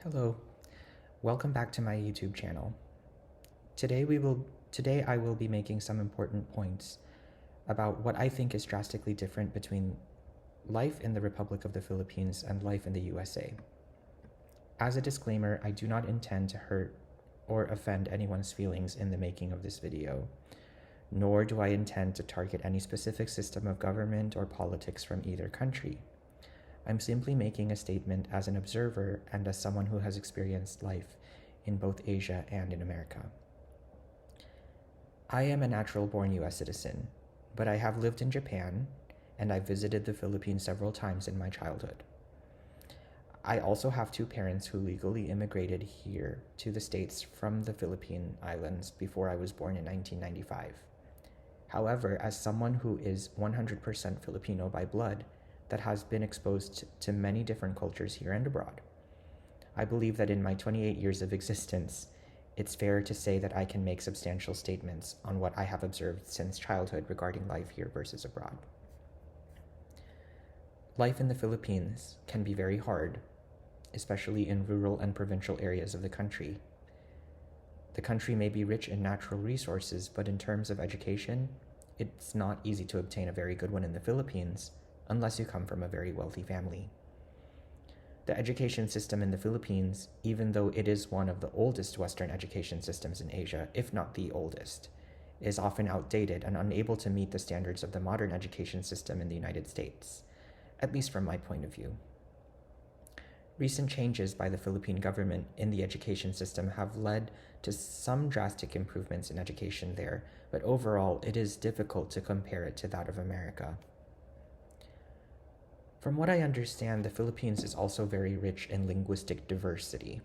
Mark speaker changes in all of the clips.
Speaker 1: Hello, welcome back to my YouTube channel. Today I will be making some important points about what I think is drastically different between life in the Republic of the Philippines and life in the USA. As a disclaimer, I do not intend to hurt or offend anyone's feelings in the making of this video, nor do I intend to target any specific system of government or politics from either country. I'm simply making a statement as an observer and as someone who has experienced life in both Asia and in America. I am a natural-born US citizen, but I have lived in Japan and I visited the Philippines several times in my childhood. I also have two parents who legally immigrated here to the States from the Philippine Islands before I was born in 1995. However, as someone who is 100% Filipino by blood, that has been exposed to many different cultures here and abroad, I believe that in my 28 years of existence, it's fair to say that I can make substantial statements on what I have observed since childhood regarding life here versus abroad. Life in the Philippines can be very hard, especially in rural and provincial areas of the country. The country may be rich in natural resources, but in terms of education, it's not easy to obtain a very good one in the Philippines, unless you come from a very wealthy family. The education system in the Philippines, even though it is one of the oldest Western education systems in Asia, if not the oldest, is often outdated and unable to meet the standards of the modern education system in the United States, at least from my point of view. Recent changes by the Philippine government in the education system have led to some drastic improvements in education there, but overall it is difficult to compare it to that of America. From what I understand, the Philippines is also very rich in linguistic diversity.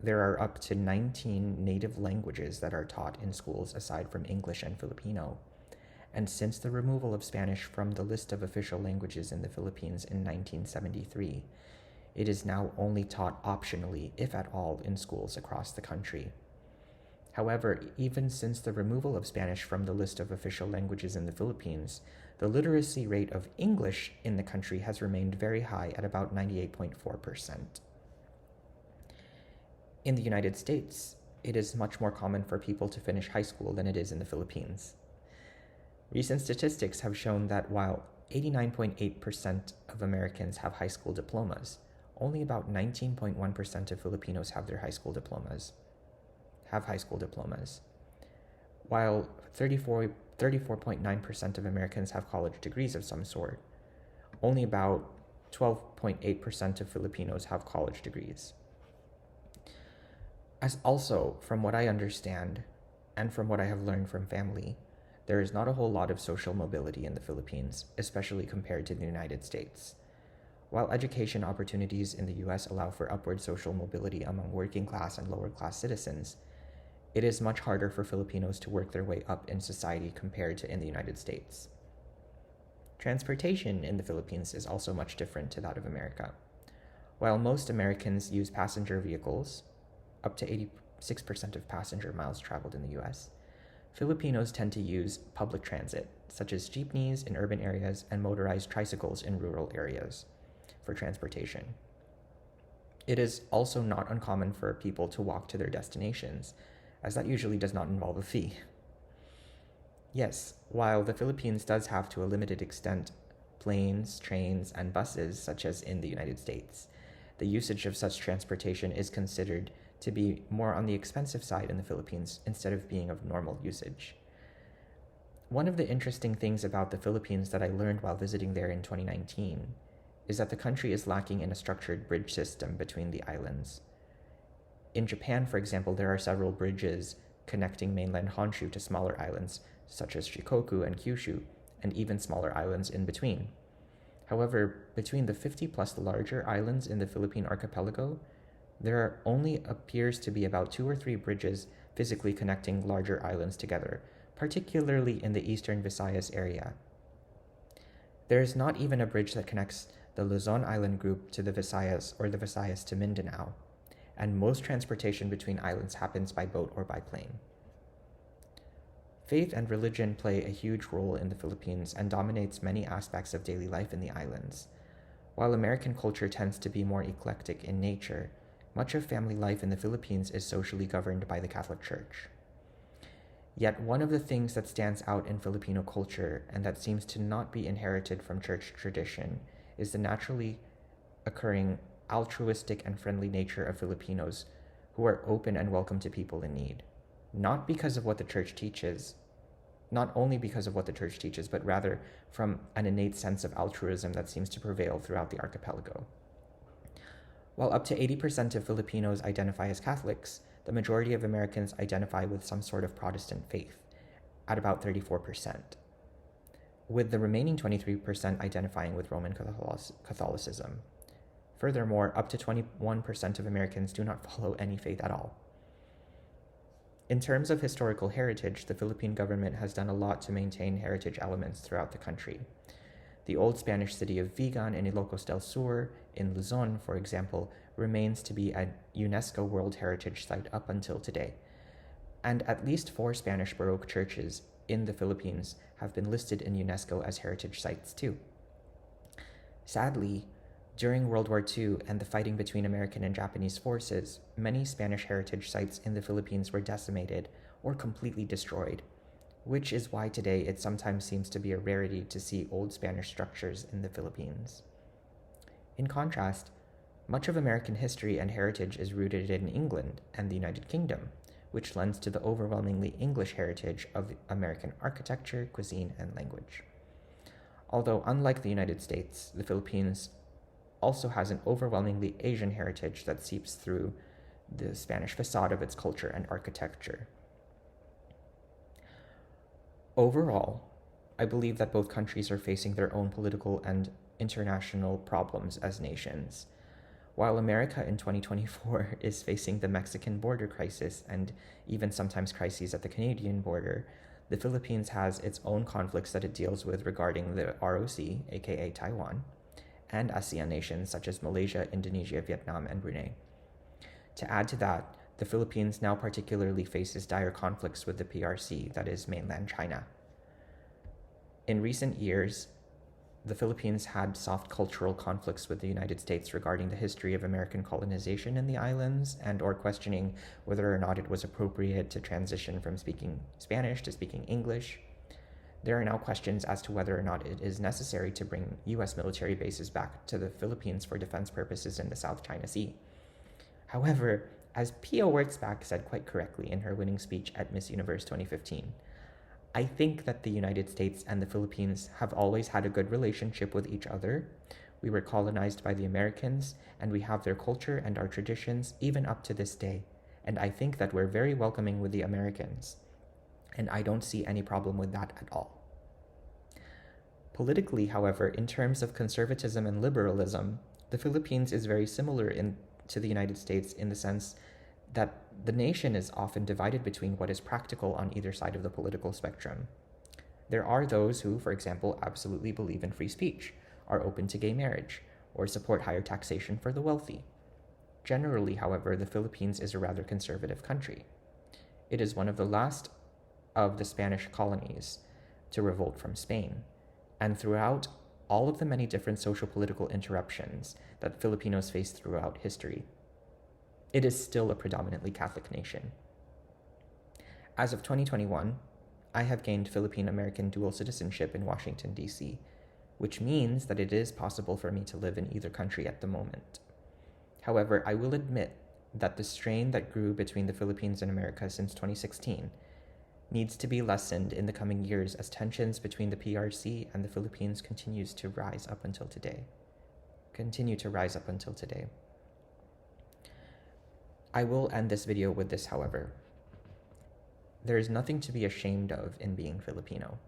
Speaker 1: There are up to 19 native languages that are taught in schools aside from English and Filipino. And since the removal of Spanish from the list of official languages in the Philippines in 1973, it is now only taught optionally, if at all, in schools across the country. However, even since the removal of Spanish from the list of official languages in the Philippines, the literacy rate of English in the country has remained very high at about 98.4%. In the United States, it is much more common for people to finish high school than it is in the Philippines. Recent statistics have shown that while 89.8% of Americans have high school diplomas, only about 19.1% of Filipinos have high school diplomas, while 34.9% of Americans have college degrees of some sort. Only about 12.8% of Filipinos have college degrees. As also, from what I understand, and from what I have learned from family, there is not a whole lot of social mobility in the Philippines, especially compared to the United States. While education opportunities in the US allow for upward social mobility among working class and lower class citizens, it is much harder for Filipinos to work their way up in society compared to in the United States. Transportation in the Philippines is also much different to that of America. While most Americans use passenger vehicles, up to 86% of passenger miles traveled in the US, Filipinos tend to use public transit, such as jeepneys in urban areas and motorized tricycles in rural areas, for transportation. It is also not uncommon for people to walk to their destinations, as that usually does not involve a fee. Yes, while the Philippines does have to a limited extent planes, trains, and buses, such as in the United States, the usage of such transportation is considered to be more on the expensive side in the Philippines instead of being of normal usage. One of the interesting things about the Philippines that I learned while visiting there in 2019 is that the country is lacking in a structured bridge system between the islands. In Japan, for example, there are several bridges connecting mainland Honshu to smaller islands such as Shikoku and Kyushu, and even smaller islands in between. However, between the 50-plus larger islands in the Philippine archipelago, there only appears to be about 2 or 3 bridges physically connecting larger islands together, particularly in the eastern Visayas area. There is not even a bridge that connects the Luzon Island group to the Visayas or the Visayas to Mindanao, and most transportation between islands happens by boat or by plane. Faith and religion play a huge role in the Philippines and dominates many aspects of daily life in the islands. While American culture tends to be more eclectic in nature, much of family life in the Philippines is socially governed by the Catholic Church. Yet one of the things that stands out in Filipino culture and that seems to not be inherited from church tradition is the naturally occurring altruistic and friendly nature of Filipinos who are open and welcome to people in need. Not because of what the church teaches, not only because of what the church teaches, but rather from an innate sense of altruism that seems to prevail throughout the archipelago. While up to 80% of Filipinos identify as Catholics, the majority of Americans identify with some sort of Protestant faith, at about 34%, with the remaining 23% identifying with Roman Catholicism. Furthermore, up to 21% of Americans do not follow any faith at all. In terms of historical heritage, the Philippine government has done a lot to maintain heritage elements throughout the country. The old Spanish city of Vigan in Ilocos del Sur, in Luzon, for example, remains to be a UNESCO World Heritage Site up until today. And at least 4 Spanish Baroque churches in the Philippines have been listed in UNESCO as heritage sites too. Sadly, during World War II and the fighting between American and Japanese forces, many Spanish heritage sites in the Philippines were decimated or completely destroyed, which is why today it sometimes seems to be a rarity to see old Spanish structures in the Philippines. In contrast, much of American history and heritage is rooted in England and the United Kingdom, which lends to the overwhelmingly English heritage of American architecture, cuisine, and language. Although unlike the United States, the Philippines also has an overwhelmingly Asian heritage that seeps through the Spanish facade of its culture and architecture. Overall, I believe that both countries are facing their own political and international problems as nations. While America in 2024 is facing the Mexican border crisis and even sometimes crises at the Canadian border, the Philippines has its own conflicts that it deals with regarding the ROC, aka Taiwan, and ASEAN nations such as Malaysia, Indonesia, Vietnam, and Brunei. To add to that, the Philippines now particularly faces dire conflicts with the PRC, that is mainland China. In recent years, the Philippines had soft cultural conflicts with the United States regarding the history of American colonization in the islands and or questioning whether or not it was appropriate to transition from speaking Spanish to speaking English. There are now questions as to whether or not it is necessary to bring U.S. military bases back to the Philippines for defense purposes in the South China Sea. However, as Pia Wurtzbach said quite correctly in her winning speech at Miss Universe 2015, I think that the United States and the Philippines have always had a good relationship with each other. We were colonized by the Americans, and we have their culture and our traditions even up to this day. And I think that we're very welcoming with the Americans. And I don't see any problem with that at all. Politically, however, in terms of conservatism and liberalism, the Philippines is very similar to the United States in the sense that the nation is often divided between what is practical on either side of the political spectrum. There are those who, for example, absolutely believe in free speech, are open to gay marriage, or support higher taxation for the wealthy. Generally, however, the Philippines is a rather conservative country. It is one of the last of the Spanish colonies to revolt from Spain, and throughout all of the many different social-political interruptions that Filipinos face throughout history, it is still a predominantly Catholic nation. As of 2021, I have gained Philippine-American dual citizenship in Washington, D.C., which means that it is possible for me to live in either country at the moment. However, I will admit that the strain that grew between the Philippines and America since 2016 needs to be lessened in the coming years as tensions between the PRC and the Philippines continue to rise up until today. I will end this video with this, however. There is nothing to be ashamed of in being Filipino.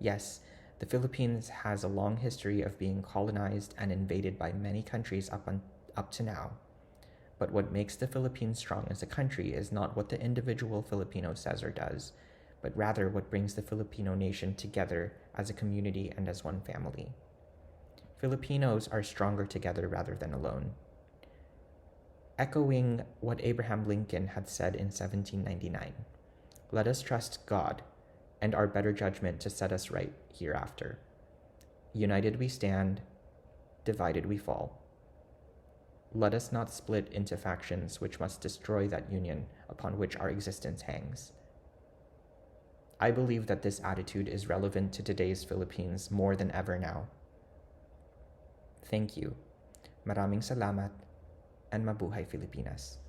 Speaker 1: Yes, the Philippines has a long history of being colonized and invaded by many countries up to now. But what makes the Philippines strong as a country is not what the individual Filipino says or does, but rather what brings the Filipino nation together as a community and as one family. Filipinos are stronger together rather than alone. Echoing what Abraham Lincoln had said in 1799, "Let us trust God and our better judgment to set us right hereafter. United we stand, divided we fall." Let us not split into factions which must destroy that union upon which our existence hangs. I believe that this attitude is relevant to today's Philippines more than ever now. Thank you. Maraming salamat, and mabuhay Filipinas.